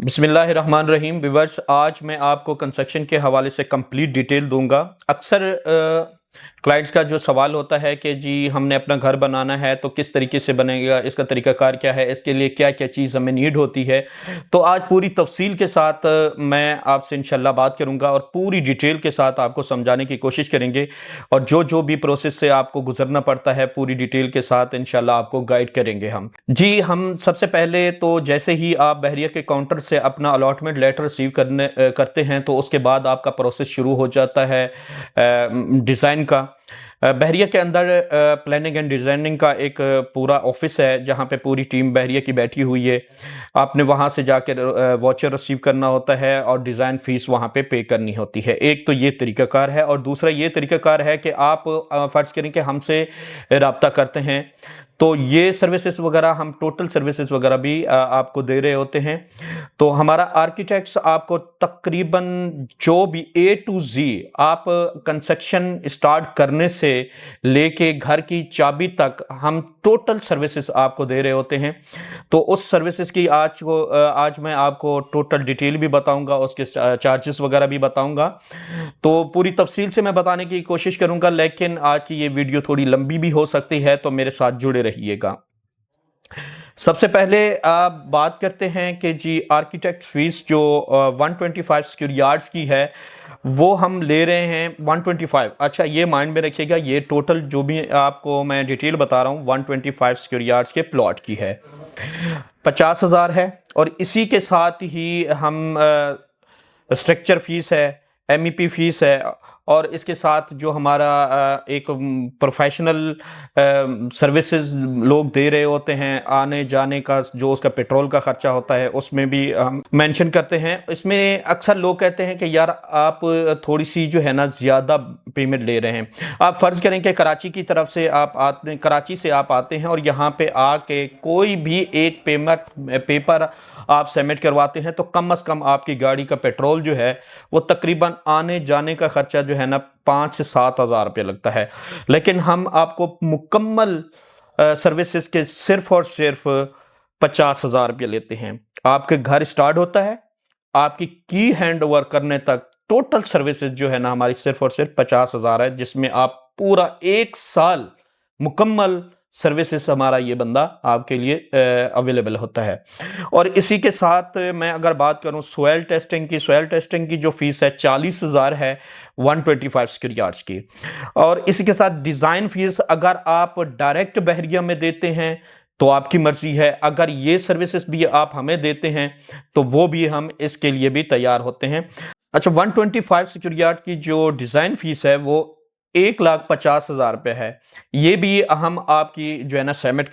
बिस्मिल्लाहिर्रहमानिर्रहीम। व्यूअर्स, आज मैं आपको कंस्ट्रक्शन के हवाले से कंप्लीट डिटेल दूंगा। अक्सर क्लाइंट्स का जो सवाल होता है कि जी हमने अपना घर बनाना है तो किस तरीके से बनेगा, इसका तरीकाकार क्या है, इसके लिए क्या क्या चीज़ हमें नीड होती है। तो आज पूरी तफसील के साथ मैं आपसे इंशाल्लाह बात करूंगा और पूरी डिटेल के साथ आपको समझाने की कोशिश करेंगे और जो जो भी प्रोसेस से आपको गुजरना पड़ता है पूरी डिटेल के साथ इंशाल्लाह आपको गाइड करेंगे हम सबसे पहले तो जैसे ही आप बहरिया के काउंटर से अपना अलॉटमेंट लेटर रिसीव करते हैं तो उसके बाद आपका प्रोसेस शुरू हो जाता है डिज़ाइन का। बहरिया के अंदर प्लानिंग एंड डिज़ाइनिंग का एक पूरा ऑफिस है जहाँ पे पूरी टीम बहरिया की बैठी हुई है। आपने वहाँ से जाकर वाउचर रिसीव करना होता है और डिज़ाइन फीस वहाँ पे करनी होती है। एक तो ये तरीकाकार है और दूसरा ये तरीकाकार है कि आप फ़र्ज़ करें कि हमसे रब्ता करते हैं तो ये सर्विसेज वगैरह हम टोटल सर्विसेज वगैरह भी आपको दे रहे होते हैं। तो हमारा आर्किटेक्ट्स आपको तकरीबन जो भी ए टू जी आप कंस्ट्रक्शन स्टार्ट करने से लेके घर की चाबी तक हम टोटल सर्विसेज आपको दे रहे होते हैं। तो उस सर्विसेज की आज मैं आपको टोटल डिटेल भी बताऊंगा, उसके चार्जेस वगैरह भी बताऊंगा। तो पूरी तफसील से मैं बताने की कोशिश करूंगा, लेकिन आज की ये वीडियो थोड़ी लंबी भी हो सकती है तो मेरे साथ जुड़े रहिएगा। सबसे पहले आप बात करते हैं कि जी आर्किटेक्ट फीस जो 125 स्क्वायर यार्ड्स की है वो हम ले रहे हैं 125। अच्छा, ये माइंड में रखिएगा, ये टोटल जो भी आपको मैं डिटेल बता रहा हूँ 125 स्क्वायर यार्ड्स के प्लॉट की है। 50,000 है और इसी के साथ ही हम स्ट्रक्चर फीस है, MEP फीस है और इसके साथ जो हमारा एक प्रोफेशनल सर्विसेज लोग दे रहे होते हैं, आने जाने का जो उसका पेट्रोल का खर्चा होता है उसमें भी हम मेंशन करते हैं। इसमें अक्सर लोग कहते हैं कि यार आप थोड़ी सी जो है ना ज़्यादा पेमेंट ले रहे हैं। आप फ़र्ज़ करें कि कराची की तरफ से कराची से आप आते हैं और यहाँ पे आके कोई भी एक पेपर आप सबमिट करवाते हैं तो कम से कम आपकी गाड़ी का पेट्रोल जो है वो तकरीबन आने जाने का खर्चा जो है ना 5 से 7 हज़ार रुपये लगता है। लेकिन हम आपको मुकम्मल सर्विसेज के सिर्फ और सिर्फ 50,000 रुपये लेते हैं। आपके घर स्टार्ट होता है आपकी की हैंड ओवर करने तक टोटल सर्विसेज जो है ना हमारी सिर्फ और सिर्फ 50,000 है, जिसमें आप पूरा 1 साल मुकम्मल सर्विसेज हमारा ये बंदा आपके लिए अवेलेबल होता है। और इसी के साथ मैं अगर बात करूं सॉइल टेस्टिंग की जो फीस है 40,000 है 125 स्क्वायर यार्ड्स की। और इसी के साथ डिज़ाइन फीस अगर आप डायरेक्ट बहरिया में देते हैं तो आपकी मर्जी है, अगर ये सर्विसेज भी आप हमें देते हैं तो वो भी हम इसके लिए भी तैयार होते हैं। अच्छा, 125 स्क्वायर यार्ड की जो डिज़ाइन फीस है वो 1,50,000 रुपये है। ये भी हम आपकी जो है ना सबमिट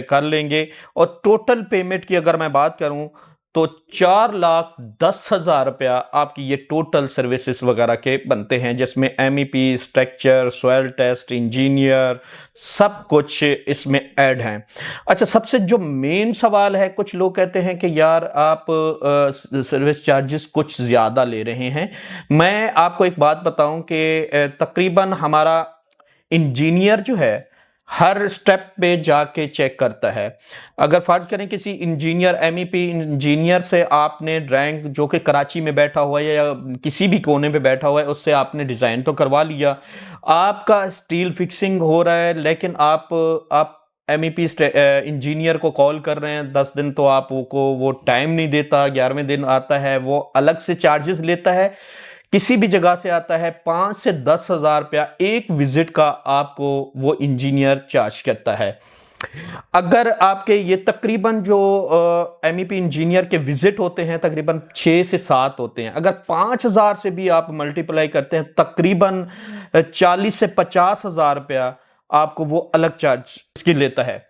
कर लेंगे। और टोटल पेमेंट की अगर मैं बात करूं तो 4,10,000 रुपया आपकी ये टोटल सर्विसेज वगैरह के बनते हैं, जिसमें MEP, structure, soil test, engineer सब कुछ इसमें ऐड हैं। अच्छा, सबसे जो मेन सवाल है, कुछ लोग कहते हैं कि यार आप सर्विस चार्जेस कुछ ज़्यादा ले रहे हैं। मैं आपको एक बात बताऊं कि तकरीबन हमारा इंजीनियर जो है हर स्टेप पे जाके चेक करता है। अगर फर्ज करें किसी इंजीनियर MEP इंजीनियर से आपने ड्राइंग जो कि कराची में बैठा हुआ है या किसी भी कोने पे बैठा हुआ है उससे आपने डिज़ाइन तो करवा लिया, आपका स्टील फिक्सिंग हो रहा है, लेकिन आप MEP इंजीनियर को कॉल कर रहे हैं 10 दिन तो आपको वो टाइम नहीं देता, 11वें दिन आता है वो अलग से चार्जेस लेता है। किसी भी जगह से आता है 5 से 10,000 रुपया एक विजिट का आपको वो इंजीनियर चार्ज करता है। अगर आपके ये तकरीबन जो MEP इंजीनियर के विजिट होते हैं तकरीबन 6 से 7 होते हैं, अगर 5,000 से भी आप मल्टीप्लाई करते हैं तकरीबन 40 से 50,000 रुपया आपको वो अलग चार्ज की लेता है।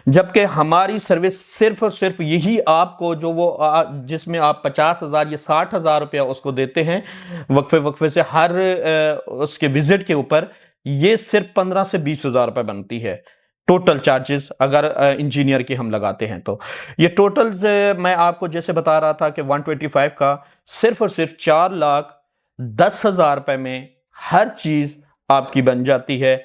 जबकि हमारी सर्विस सिर्फ और सिर्फ यही आपको जो वो जिसमें आप 50,000 या 60,000 रुपया उसको देते हैं वक्फे से हर उसके विजिट के ऊपर, ये सिर्फ 15 से 20,000 रुपये बनती है टोटल चार्जेस अगर इंजीनियर की हम लगाते हैं। तो ये टोटल्स मैं आपको जैसे बता रहा था कि 125 का सिर्फ और सिर्फ 4,10,000 रुपये में हर चीज़ आपकी बन जाती है।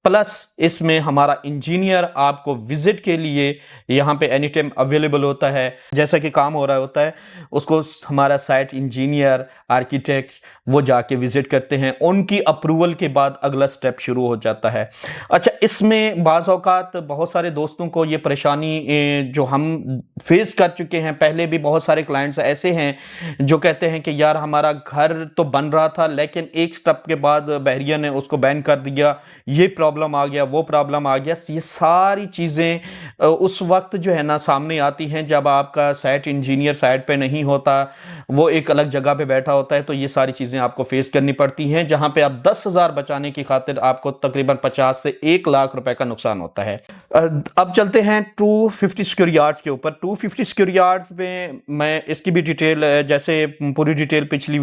प्लस इसमें हमारा इंजीनियर आपको विजिट के लिए यहाँ पे एनी टाइम अवेलेबल होता है। जैसा कि काम हो रहा होता है उसको हमारा साइट इंजीनियर, आर्किटेक्ट्स वो जाके विजिट करते हैं, उनकी अप्रूवल के बाद अगला स्टेप शुरू हो जाता है। अच्छा, इसमें बाज़ औक़ात बहुत सारे दोस्तों को ये परेशानी जो हम फेस कर चुके हैं, पहले भी बहुत सारे क्लाइंट्स ऐसे हैं जो कहते हैं कि यार हमारा घर तो बन रहा था लेकिन एक स्टेप के बाद बहरिया ने उसको बैन कर दिया, ये प्रॉब्लम आ गया, वो प्रॉब्लम आ गया। ये सारी चीज़ें उस वक्त जो है ना सामने आती हैं जब आपका साइट इंजीनियर साइट पे नहीं होता, वो एक अलग जगह पे बैठा होता है। तो ये सारी चीज़ें आपको फेस करनी पड़ती हैं, जहां पे आप 10,000 बचाने की खातिर आपको तकरीबन 50 से 1 लाख रुपए का नुकसान होता है। अब चलते हैं 250 स्क्वायर यार्ड्स के ऊपर। 250 स्क्वायर यार्ड्स में मैं इसकी भी डिटेल जैसे पूरी डिटेल पिछली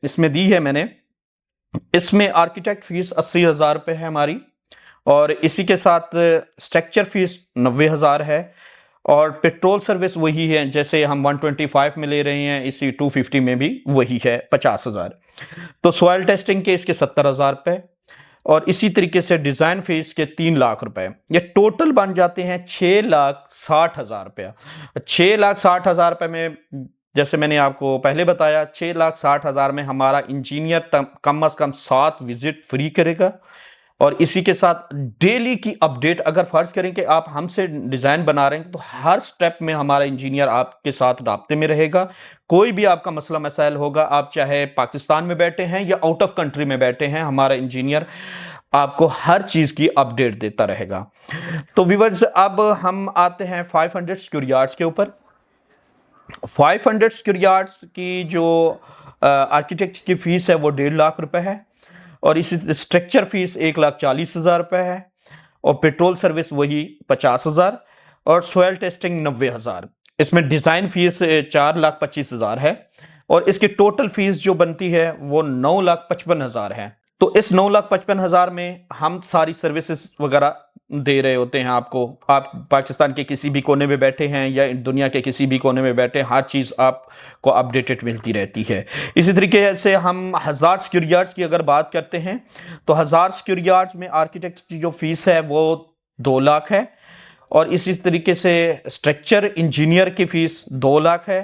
इसमें दी है मैंने। इसमें आर्किटेक्ट फीस 80,000 रुपये है हमारी, और इसी के साथ स्ट्रक्चर फीस 90,000 है, और पेट्रोल सर्विस वही है जैसे हम 125 में ले रहे हैं, इसी 250 में भी वही है 50,000। तो सॉइल टेस्टिंग के इसके 70,000 रुपये, और इसी तरीके से डिज़ाइन फीस के 3 लाख रुपए। ये टोटल बन जाते हैं 6,60,000 रुपया। 6,60,000 रुपये में जैसे मैंने आपको पहले बताया 6,60,000 में हमारा इंजीनियर कम अज़ कम 7 विजिट फ्री करेगा, और इसी के साथ डेली की अपडेट। अगर फर्ज करें कि आप हमसे डिज़ाइन बना रहे हैं तो हर स्टेप में हमारा इंजीनियर आपके साथ राब्ते में रहेगा। कोई भी आपका मसला मसाइल होगा, आप चाहे पाकिस्तान में बैठे हैं या आउट ऑफ कंट्री में बैठे हैं, हमारा इंजीनियर आपको हर चीज़ की अपडेट देता रहेगा। तो व्यूअर्स, अब हम आते हैं 500 स्क्वायर यार्ड्स के ऊपर। 500 स्क्वायर यार्ड्स की जो आर्किटेक्ट की फीस है वो 1.5 लाख रुपए है, और इसी स्ट्रक्चर फीस 1,40,000 रुपये है, और पेट्रोल सर्विस वही 50,000, और सॉइल टेस्टिंग 90,000। इसमें डिज़ाइन फीस 4,25,000 है, और इसकी टोटल फीस जो बनती है वो 9,55,000 है। तो इस 9,55,000 में हम सारी सर्विसेज वगैरह दे रहे होते हैं आपको। आप पाकिस्तान के किसी भी कोने में बैठे हैं या दुनिया के किसी भी कोने में बैठे हैं, हर चीज़ आपको अपडेटेड मिलती रहती है। इसी तरीके से हम 1000 स्क्वायर यार्ड्स की अगर बात करते हैं तो 1000 स्क्वायर यार्ड्स में आर्किटेक्ट की जो फीस है वो 2 लाख है, और इसी तरीके से स्ट्रक्चर इंजीनियर की फीस 2 लाख है,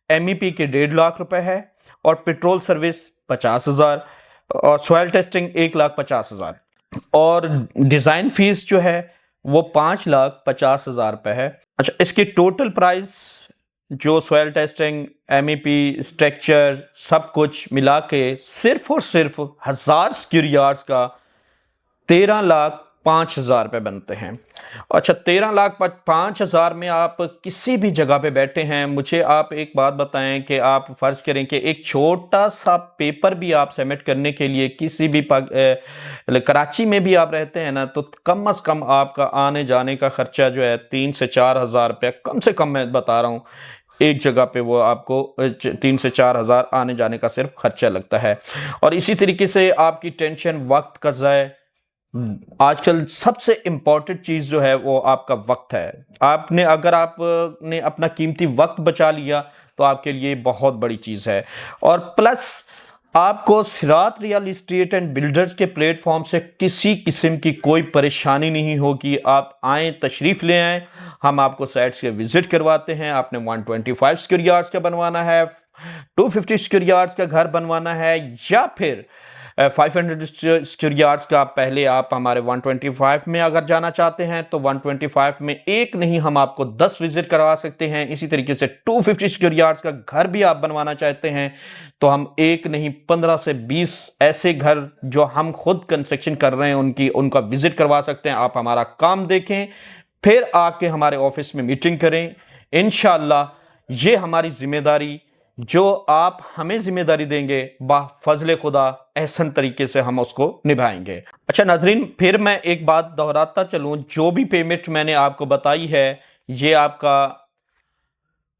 MEP के 1.5 लाख रुपए है, और पेट्रोल सर्विस 50,000, और सॉइल टेस्टिंग 1,50,000, और डिज़ाइन फीस जो है वो 5,50,000 रुपये है। अच्छा, इसकी टोटल प्राइस जो सॉइल टेस्टिंग, MEP, स्ट्रक्चर सब कुछ मिला के सिर्फ और सिर्फ 1000 स्क्वायर यार्ड्स का 13,05,000 रुपये बनते हैं। अच्छा, 13,05,000 में आप किसी भी जगह पे बैठे हैं। मुझे आप एक बात बताएं कि आप फ़र्ज़ करें कि एक छोटा सा पेपर भी आप सबमिट करने के लिए किसी भी कराची में भी आप रहते हैं ना, तो कम अज़ कम आपका आने जाने का ख़र्चा जो है 3 से 4,000 रुपये कम से कम, मैं बता रहा हूँ, एक जगह पे वो आपको 3 से 4,000 आने जाने का सिर्फ खर्चा लगता है। और इसी तरीके से आपकी टेंशन, वक्त का ज़ाया, आजकल सबसे इम्पॉर्टेंट चीज़ जो है वो आपका वक्त है। अगर आपने अपना कीमती वक्त बचा लिया तो आपके लिए बहुत बड़ी चीज़ है। और प्लस आपको सिरात रियल एस्टेट एंड बिल्डर्स के प्लेटफॉर्म से किसी किस्म की कोई परेशानी नहीं होगी। आप आएँ, तशरीफ़ ले आएँ, हम आपको साइट्स के विज़िट करवाते हैं। आपने 125 स्क्वायर यार्ड्स का बनवाना है, 250 स्क्वायर यार्ड्स का घर बनवाना है, या फिर 500 स्क्वायर यार्ड्स का, पहले आप हमारे 125 में अगर जाना चाहते हैं तो 125 में एक नहीं, हम आपको 10 विजिट करवा सकते हैं। इसी तरीके से 250 स्क्वायर यार्ड्स का घर भी आप बनवाना चाहते हैं तो हम एक नहीं 15 से 20 ऐसे घर जो हम खुद कंस्ट्रक्शन कर रहे हैं उनका विजिट करवा सकते हैं। आप हमारा काम देखें, फिर आके हमारे ऑफिस में मीटिंग करें। इंशाअल्लाह ये हमारी जिम्मेदारी, जो आप हमें जिम्मेदारी देंगे, बाफजले खुदा एहसन तरीके से हम उसको निभाएंगे। अच्छा नाजरीन, फिर मैं एक बात दोहराता चलूँ, जो भी पेमेंट मैंने आपको बताई है, ये आपका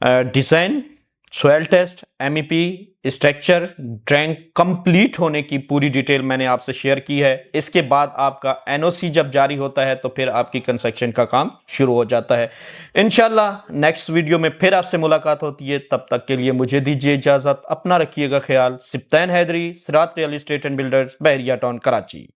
design, soil test, MEP, structure, drawing complete होने की पूरी डिटेल मैंने आपसे शेयर की है। इसके बाद आपका NOC जब जारी होता है तो फिर आपकी कंस्ट्रक्शन का काम शुरू हो जाता है। इंशाल्लाह नेक्स्ट वीडियो में फिर आपसे मुलाकात होती है। तब तक के लिए मुझे दीजिए इजाज़त। अपना रखिएगा ख्याल। सिब्तैन हैदरी, सिरात real estate and builders, Bahria town, Karachi.